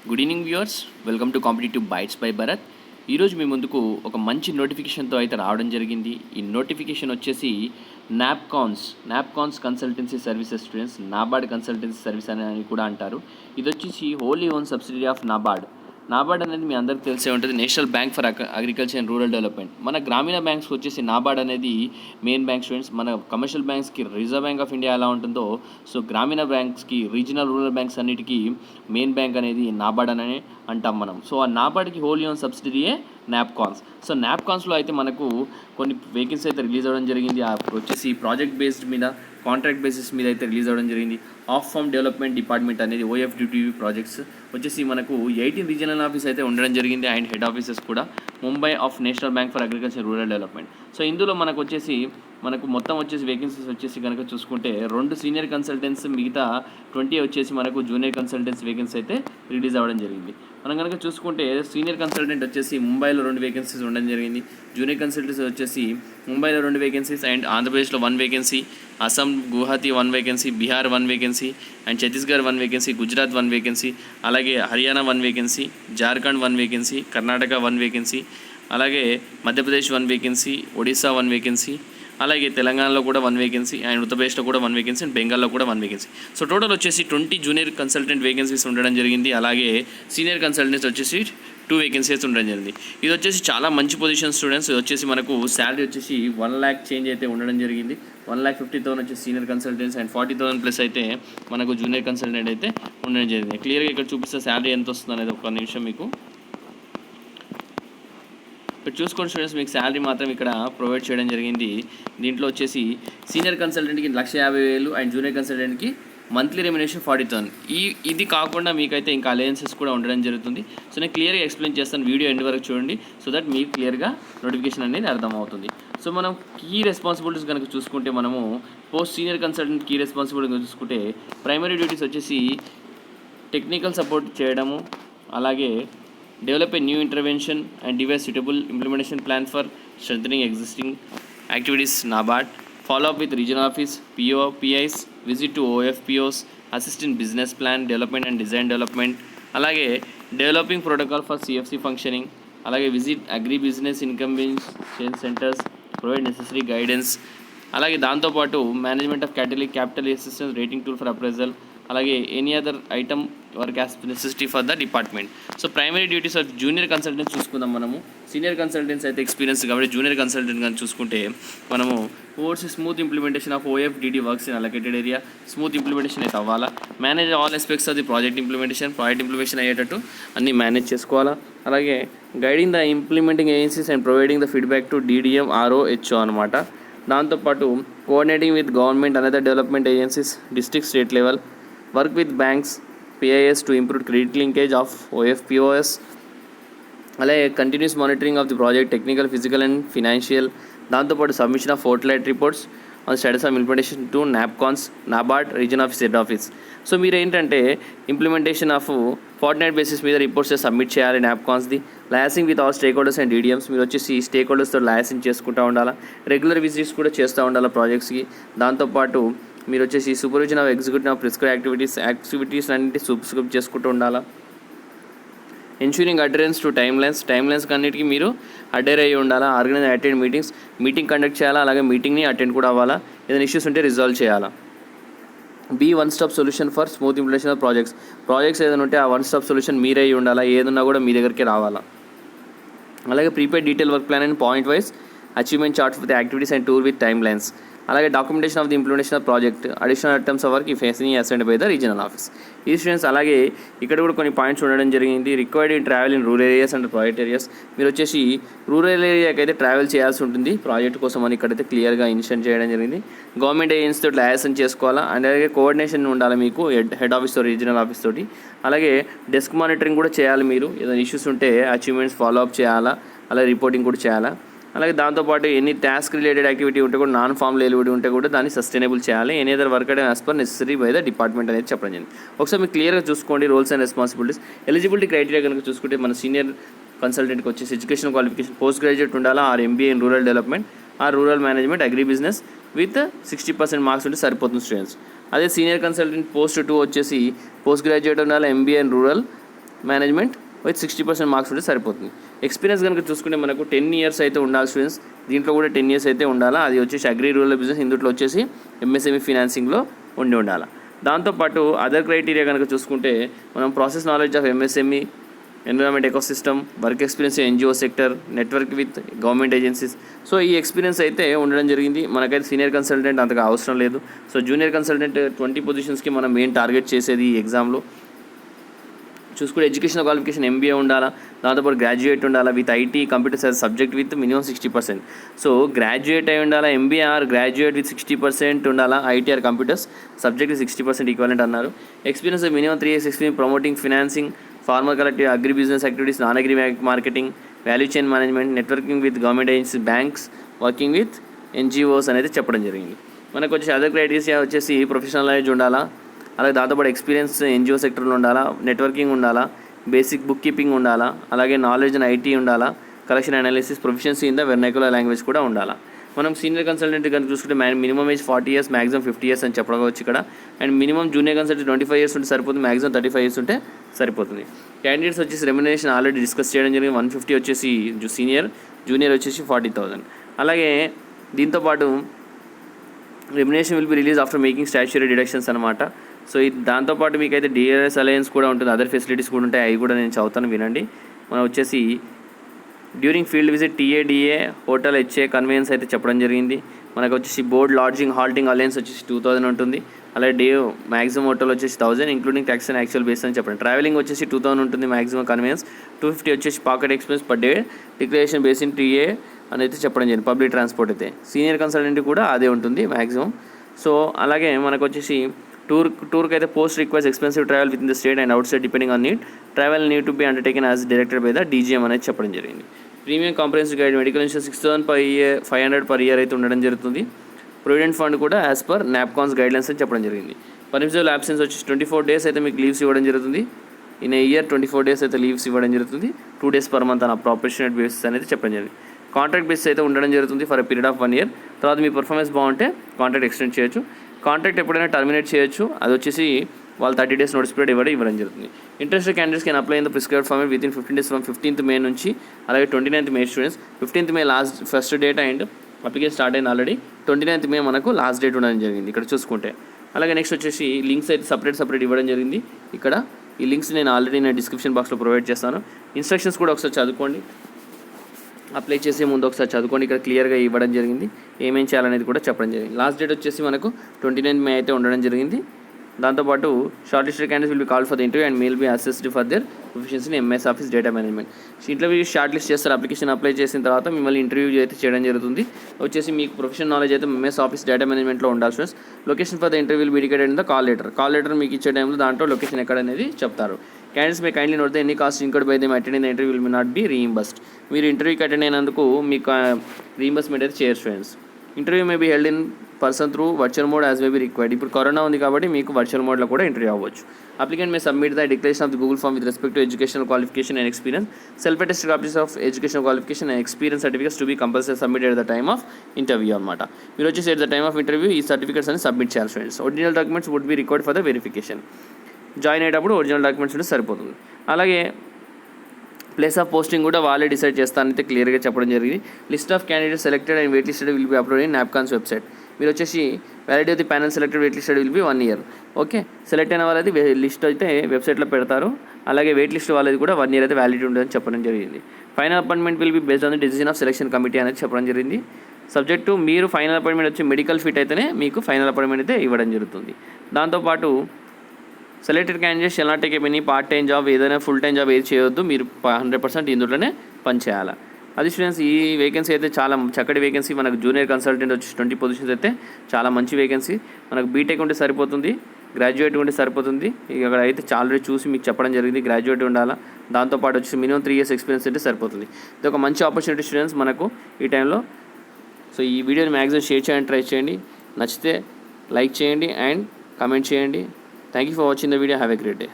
Good evening viewers, welcome to competitive bytes by Bharat. ఈరోజు మీ ముందుకు ఒక మంచి నోటిఫికేషన్తో అయితే రావడం జరిగింది. ఈ నోటిఫికేషన్ వచ్చేసి NABCONS consultancy services students, NABARD consultancy service అని కూడా అంటారు. ఇది వచ్చేసి wholly own subsidiary of NABARD అనేది మీ అందరికీ తెలిసే ఉంటుంది. National bank for agriculture and rural development. మన గ్రామీణ బ్యాంక్స్కి వచ్చేసి నాబార్డ్ అనేది మెయిన్ బ్యాంక్ స్టూడెంట్స్. మన కమర్షియల్ బ్యాంక్స్కి రిజర్వ్ బ్యాంక్ ఆఫ్ ఇండియా ఎలా ఉంటుందో, సో గ్రామీణ బ్యాంక్స్కి, రీజనల్ రూరల్ బ్యాంక్స్ అన్నిటికీ మెయిన్ బ్యాంక్ అనేది నాబార్డ్ అని అంటాం మనం. సో ఆ నాబార్డ్కి హోలీ ఓన్ సబ్సిడరీయే నాప్కాన్స్. సో నాప్కాన్స్లో అయితే మనకు కొన్ని వేకెన్సీ అయితే రిలీజ్ అవ్వడం జరిగింది. వచ్చేసి ప్రాజెక్ట్ బేస్డ్ మీద, కాంట్రాక్ట్ బేసిస్ మీద అయితే రిలీజ్ అవ్వడం జరిగింది. ఆఫ్ ఫార్మ్ డెవలప్మెంట్ డిపార్ట్మెంట్ అనేది OFDTV ప్రాజెక్ట్స్ వచ్చేసి మనకు 18 రీజనల్ ఆఫీస్ అయితే ఉండడం జరిగింది. అండ్ హెడ్ ఆఫీసెస్ కూడా Mumbai of national bank for agriculture rural development. So ఇందులో మనకు మొత్తం వచ్చేసి వేకెన్సీస్ వచ్చేసి కనుక చూసుకుంటే 2 సీనియర్ కన్సల్టెంట్స్, మిగతా 20 వచ్చేసి మనకు జూనియర్ కన్సల్టెంట్స్ వేకెన్సీ అయితే రిలీజ్ అవ్వడం జరిగింది. మనం కనుక చూసుకుంటే సీనియర్ కన్సల్టెంట్ వచ్చేసి ముంబైలో 2 వేకెన్సీస్ ఉండడం జరిగింది. జూనియర్ కన్సల్టెంట్స్ వచ్చేసి ముంబైలో 2 వేకెన్సీస్ అండ్ ఆంధ్రప్రదేశ్లో 1 vacancy, Assam Guwahati 1 vacancy, Bihar 1 vacancy and Chhattisgarh 1 vacancy, Gujarat 1 vacancy, అలాగే Haryana 1 vacancy, Jharkhand 1 vacancy, Karnataka 1 vacancy, అలాగే మధ్యప్రదేశ్ 1 వేకెన్సీ, ఒడిశా 1 వేకెన్సీ, అలాగే తెలంగాణలో కూడా 1 వేకెన్సీ అండ్ ఉత్తరప్రదేశ్లో కూడా 1 వేకెన్సీ అండ్ బెంగాల్లో కూడా 1 వేకెన్సీ. సో టోటల్ వచ్చేసి 20 జూనియర్ కన్సల్టెంట్ వేకెన్సీస్ ఉండడం జరిగింది. అలాగే సీనియర్ కన్సల్టెంట్స్ వచ్చేసి 2 వేకెన్సీస్ ఉండడం జరిగింది. ఇది వచ్చేసి చాలా మంచి పొజిషన్ స్టూడెంట్స్. ఇది వచ్చేసి మనకు శాలరీ వచ్చేసి 1 lakh చేంజ్ అయితే ఉండడం జరిగింది. 1,50,000 వచ్చేసి సీనియర్ కన్సల్టెంట్స్ అండ్ 40,000 ప్లస్ అయితే మనకు జూనియర్ కన్సల్టెంట్ అయితే ఉండడం జరిగింది. క్లియర్గా ఇక్కడ చూపిస్తే శాలరీ ఎంత వస్తుంది అనేది ఒక నిమిషం మీకు ఇక్కడ చూసుకోండి స్టూడెంట్స్. మీకు శాలరీ మాత్రం ఇక్కడ ప్రొవైడ్ చేయడం జరిగింది. దీంట్లో వచ్చేసి సీనియర్ కన్సల్టెంట్కి 1,50,000 అండ్ జూనియర్ కన్సల్టెంట్కి మంత్లీ రెమ్యునేషన్ 40,000. ఇది కాకుండా మీకైతే ఇంకా అలయన్సెస్ కూడా ఉండడం జరుగుతుంది. సో నేను క్లియర్గా ఎక్స్ప్లెయిన్ చేస్తాను, వీడియో ఎండ్ వరకు చూడండి, సో దట్ మీకు క్లియర్గా నోటిఫికేషన్ అనేది అర్థమవుతుంది. సో మనం కీ రెస్పాన్సిబిలిటీస్ కనుక చూసుకుంటే, మనము పోస్ట్ సీనియర్ కన్సల్టెంట్ కీ రెస్పాన్సిబిలిటీ చూసుకుంటే ప్రైమరీ డ్యూటీస్ వచ్చేసి టెక్నికల్ సపోర్ట్ చేయడము, అలాగే develop a new intervention and devise suitable implementation plan for strengthening existing activities NABARD, follow up with regional office, PIs, visit to OFPOs, assist in business plan development and design development, అలాగే developing protocol for CFC functioning, అలాగే visit agri business incubation centers, provide necessary guidance, అలాగే దాంతోపాటు management of capital assistance rating tool for appraisal, అలాగే any other item work as necessity for the department. So primary duties of junior consultants చూసుకుందాం మనము. Senior consultants అయితే experience కాబట్టి junior consultant కానీ చూసుకుంటే మనము oversee smooth implementation of OFDD works in allocated area, smooth implementation అయితే అవ్వాలా. Manage all aspects of the project implementation అయ్యేటట్టు అన్నీ మేనేజ్ చేసుకోవాలా. అలాగే guiding the implementing agencies and providing the feedback to DDM ROHO అనమాట. దాంతోపాటు coordinating with government another development agencies district state level, work with banks PIS to improve credit linkage of OFPOS, అలాగే continuous monitoring of the project technical, physical and financial. దాంతోపాటు submission of fortnight reports on status of implementation to NABCONS, NABARD, region office, head office. So మీరు ఏంటంటే implementation of fortnight basis మీద reports submit చేయాలి నాప్కాన్స్ది. Liaising with all stake holders and DDMs, మీరు వచ్చేసి stake హోల్డర్స్తో లయాసింగ్ చేసుకుంటూ ఉండాలా. రెగ్యులర్ విజిట్స్ కూడా చేస్తూ ఉండాలి ప్రాజెక్ట్స్కి. దాంతోపాటు మీరు వచ్చేసి supervision of executive of prescribe activities అన్నింటి సబ్స్క్రైబ్ చేసుకుంటూ ఉండాలా. ఎన్ష్యూరింగ్ అడ్రెన్స్ టు టైమ్ లైన్స్ అన్నిటికీ మీరు అడ్డర్ అయ్యి ఉండాలా. ఆర్గనైజ్ అటెండ్ మీటింగ్ కండక్ట్ చేయాలా, అలాగే మీటింగ్ని అటెండ్ కూడా అవ్వాలా. ఏదైనా ఇష్యూస్ ఉంటే రిజాల్వ్ చేయాలా. Be one stop solution for smooth implementation of projects ఏదైనా ఉంటే ఆ వన్ స్టాప్ సొల్యూషన్ మీరే అయ్యి ఉండాలా. ఏదన్నా కూడా మీ దగ్గరికి రావాలా. అలాగే prepare detail work plan and point wise achievement chart with activities and tour with timelines, అలాగే documentation of the implementation of project, additional items of work if any assigned by the regional office. ఈ students అలాగే ఇక్కడ కూడా కొన్ని points ఉండడం జరిగింది. Required in travel in rural areas and project areas, మీరు వచ్చేసి రూరల్ ఏరియాకి అయితే ట్రావెల్ చేయాల్సి ఉంటుంది ప్రాజెక్ట్ కోసం అని ఇక్కడైతే క్లియర్గా ఇన్షన్ చేయడం జరిగింది. గవర్నమెంట్ ఏజెన్సీతో లయాసన్ చేసుకోవాలా. అండ్ అలాగే కోఆర్డినేషన్ ఉండాలి మీకు హెడ్ ఆఫీస్తో, రీజనల్ ఆఫీస్ తోటి. అలాగే డెస్క్ మానిటరింగ్ కూడా చేయాలి. మీరు ఏదైనా ఇష్యూస్ ఉంటే అచీవ్మెంట్స్ ఫాలో అప్ చేయాలా, అలాగే రిపోర్టింగ్ కూడా చేయాలా. అలాగే దాంతోపాటు ఎన్ని టాస్క్ రిలేటెడ్ యాక్టివిటీ ఉంటే కూడా, నాన్ ఫార్మల్ ఎలిజిబిలిటీ ఉంటే కూడా దాన్ని సస్టైనబుల్ చేయాలి. Any other work as per necessary by the department అనేది చెప్పడం జరిగింది. ఒకసారి మీకు క్లియర్గా చూసుకోండి roles and responsibilities. Eligibility criteria కనుక చూసుకుంటే మన సీనియర్ కన్సల్టెంట్కి వచ్చేసి ఎడ్యుకేషన్ క్వాలిఫికేషన్ పోస్ట్ గ్రాడ్యుయేట్ ఉండాలా, or MBA in rural development or rural management agri business with 60% marks ఉంటే సరిపోతుంది స్టూడెంట్స్. అదే సీనియర్ కన్సల్టెంట్ పోస్ట్ 2 వచ్చేసి పోస్ట్ గ్రాడ్యుయేట్ ఉండాలి, MBA in rural management with 60% marks ఉంటే సరిపోతుంది. ఎక్స్పీరియన్స్ కనుక చూసుకుంటే మనకు 10 years అయితే ఉండాలి స్టూడెంట్స్. దీంట్లో కూడా 10 years అయితే ఉండాలా. అది వచ్చేసి అగ్రి రూరల్ బిజినెస్, ఇందులో వచ్చేసి ఎంఎస్ఎంఈ ఫినాన్సింగ్లో ఉండాలి. దాంతోపాటు అదర్ క్రైటీరియా కనుక చూసుకుంటే మనం process knowledge of MSME, environment ecosystem, work experience NGO sector, network with government agencies. So ఈ ఎక్స్పీరియన్స్ అయితే ఉండడం జరిగింది. మనకైతే సీనియర్ కన్సల్టెంట్ అంతగా అవసరం లేదు. సో జూనియర్ కన్సల్టెంట్ 20 పొజిషన్స్కి మనం మెయిన్ టార్గెట్ చేసేది ఈ ఎగ్జామ్లో. చూసుకుంటే ఎడ్యుకేషన్ క్వాలిఫికేషన్ ఎంబీఏ ఉండాలా, దాంతోపాటు గ్రాడ్యుయేట్ ఉండాలా with IT computers as subject with minimum 60%. So graduate అయి ఉండాలా, ఎంబీఏ ఆర్ గ్రాడ్యుయేట్ విత్ 60% ఉండాలా, IT or computers subject 60% equivalent అన్నారు. Experience minimum 3 years experience promoting financing, farmer collective, agri business activities, non agri marketing, value chain management, networking with government agencies, banks, working with NGOs అనేది చెప్పడం జరిగింది. మనకు వచ్చేసి other criteria వచ్చేసి professional knowledge ఉండాలా, అలాగే దాంతోపాటు ఎక్స్పీరియన్స్ ఎన్జిఓ సెక్టర్లో ఉండాలా, నెట్వర్కింగ్ ఉండాలా, బేసిక్ బుక్ కీపింగ్ ఉండాలా, అలాగే నాలెడ్జ్ అండ్ ఐటీ ఉండాలా, collection analysis, proficiency in the vernacular language కూడా ఉండాలా. మనం సీనియర్ కన్సల్టెంట్ కనుక చూసుకుంటే minimum age 40 years, maximum 50 years అని చెప్పవచ్చు ఇక్కడ. And minimum junior consultant 25 years ఉంటే సరిపోతుంది, మ్యాక్సిమం 35 years ఉంటే సరిపోతుంది. క్యాండిడేట్స్ వచ్చేసి రెమ్యునరేషన్ ఆల్రెడీ డిస్కస్ చేయడం జరిగింది. 150 వచ్చేసి సీనియర్, జూనియర్ వచ్చేసి 40,000. అలాగే దీంతోపాటు remuneration will be release after making statutory deductions అనమాట. సో దాంతోపాటు మీకు అయితే డిఆర్ఎస్ అలయన్స్ కూడా ఉంటుంది, అదర్ ఫెసిలిటీస్ కూడా ఉంటాయి. అవి కూడా నేను చదువుతాను, వినండి. మనం వచ్చేసి during field visit TA DA, hotel HA, convenience అయితే చెప్పడం జరిగింది. మనకు వచ్చేసి బోర్డ్ లాడ్జింగ్ హాల్టింగ్ అలయన్స్ వచ్చేసి 2000 ఉంటుంది. అలాగే డే మ్యాక్సిమం హోటల్ వచ్చేసి 1000 including tax and actual base అని చెప్పండి. ట్రావెలింగ్ వచ్చేసి 2000 ఉంటుంది మ్యాక్సిమం కన్వీనియన్స్. 250 వచ్చేసి pocket expense per day, declaration base in TA అని అయితే చెప్పడం జరిగింది. పబ్లిక్ ట్రాన్స్పోర్ట్ అయితే సీనియర్ కన్సల్టెంట్ కూడా అదే ఉంటుంది మ్యాక్సిమం. సో అలాగే మనకు వచ్చేసి టూర్కి అయితే post request expensive travel with in the state and out side depending on need, travel need to be undertaken as directed by the DGM అనేది చెప్పడం జరిగింది. Premium comprehensive guide medical insurance 6,500 per year అయితే ఉండడం జరుగుతుంది. Provident fund కూడా as per NABCONS guidelines అని చెప్పడం జరిగింది. పర్మిసిబుల్ అబ్సెన్స్ వచ్చేసి 24 days అయితే మీకు లీవ్స్ ఇవ్వడం జరుగుతుంది. ఇన్ ఏ ఇయర్ 24 days అయితే లీవ్స్ ఇవ్వడం జరుగుతుంది. 2 days per month అన్న ప్రాపర్షనేట్ బేసిస్ అనేది చెప్పడం జరిగింది. కాంట్రాక్ట్ బేసిస్ అయితే ఉండడం జరుగుతుంది for a period of 1 year. తర్వాత మీ పర్ఫార్మెన్స్ బాగుంటే కాంట్రాక్ట్ ఎక్స్టెండ్ చేయొచ్చు. కాంట్రాక్ట్ ఎప్పుడైనా టర్మినేట్ చేయొచ్చు. అది వచ్చేసి వాళ్ళు 30 days నోటీస్ పీరియడ్ ఇవ్వడం జరుగుతుంది. Interested candidates can apply in the prescribed format with in 15 days from 15th May నుంచి. అలాగే 29th May students, 15th May first date and application start అయింది ఆల్రెడీ. 29th May మనకు లాస్ట్ డేట్ ఉండడం జరిగింది ఇక్కడ చూసుకుంటే. అలాగే నెక్స్ట్ వచ్చేసి లింక్స్ అయితే సపరేట్ ఇవ్వడం జరిగింది ఇక్కడ. ఈ లింక్స్ నేను ఆల్రెడీ డిస్క్రిప్షన్ బాక్స్లో ప్రొవైడ్ చేస్తాను. ఇన్స్ట్రక్షన్స్ కూడా ఒకసారి చదువుకోండి, అప్లై చేసే ముందు ఒకసారి చదువుకోండి. ఇక్కడ క్లియర్గా ఇవ్వడం జరిగింది, ఏమేం చేయాలనేది కూడా చెప్పడం జరిగింది. లాస్ట్ డేట్ వచ్చేసి మనకు 29th May అయితే ఉండడం జరిగింది. దాంతోపాటు shortlisted candidates will be call for the interview and mail be assessed for their proficiency in MS office data management. Interview shortlist చేస్తారు. అప్లికేషన్ అప్లై చేసిన తర్వాత మిమ్మల్ని ఇంటర్వ్యూ అయితే చేయడం జరుగుతుంది. వచ్చేసి మీకు ప్రొఫెషనల్ నాలెడ్జ్ అయితే ఎంఎస్ ఆఫీస్ డేటా మేనేజ్మెంట్లో ఉండాల్సి వస్తుంది. Location for the interview will be indicated in the call letter మీకు ఇచ్చే టైంలో దాంట్లో లొకేషన్ ఎక్కడ అనేది చెప్తారు. Candidates May kindly note the any cost incurred by them attending the interview will not be reimbursed. మీరు ఇంటర్వ్యూకి అటెండ్ అయినందుకు మీకు రీయింబర్స్మెంట్ అయితే చేయరు students. Interview may be held in person through virtual mode as may be required. ఇప్పుడు corona ఉంది కాబట్టి మీకు వర్చువల్ మోడ్లో కూడా ఇంటర్వ్యూ అవ్వచ్చు. Applicant may submit the declaration of the Google form with respect to educational qualification and experience. Self attested copies of educational qualification and experience certificates to be compulsory submit at the time of interview అనమాట. మీరు వచ్చేసి at the time of interview ఈ certificates అని submit చేయాలి students. Original documents would be record for the verification. Join అయ్యేటప్పుడు original documents ఉంటే సరిపోతుంది. అలాగే ప్లేస్ ఆఫ్ పోస్టింగ్ కూడా వాళ్ళే డిసైడ్ చేస్తానైతే క్లియర్గా చెప్పడం జరిగింది. List of candidates selected and wait listed will be upload in NABCONS website. మీరు వచ్చేసి validity of the panel selected wait listed will be 1 year. Okay, select అయిన వాళ్ళది లిస్ట్ అయితే వెబ్సైట్లో పెడతారు. అలాగే వెయిట్ లిస్ట్ వాళ్ళది కూడా 1 year అయితే వ్యాలిడిటీ ఉంటుందని చెప్పడం జరిగింది. Final appointment will be based on the decision of selection committee అనేది చెప్పడం జరిగింది. సబ్జెక్ట్ టు మీరు ఫైనల్ అపాయింట్మెంట్ వచ్చి మెడికల్ ఫిట్ అయితేనే మీకు ఫైనల్ అపాయింట్మెంట్ అయితే ఇవ్వడం జరుగుతుంది. దాంతోపాటు selected candidates shall not take any part time job, ఏదైనా ఫుల్ టైం జాబ్ ఏది చేయొద్దు. మీరు 100% ఇందులోనే పనిచేయాలి. అది స్టూడెంట్స్, ఈ వేకెన్సీ అయితే చాలా చక్కటి వేకెన్సీ. మనకు జూనియర్ కన్సల్టెంట్ వచ్చి 20 పొజిషన్స్ అయితే చాలా మంచి వేకెన్సీ. మనకు బీటెక్ ఉంటే సరిపోతుంది, గ్రాడ్యుయేట్ ఉంటే సరిపోతుంది. ఇక్కడ అయితే ఆల్రెడీ చూసి మీకు చెప్పడం జరిగింది, గ్రాడ్యుయేట్ ఉండాలా. దాంతోపాటు వచ్చి మినిమం 3 years ఎక్స్పీరియన్స్ అయితే సరిపోతుంది. ఇది ఒక మంచి ఆపర్చునిటీ స్టూడెంట్స్ మనకు ఈ టైంలో. సో ఈ వీడియోని మ్యాక్సిమం షేర్ చేయండి, ట్రై చేయండి. నచ్చితే లైక్ చేయండి అండ్ కామెంట్ చేయండి. Thank you for watching the video. Have a great day.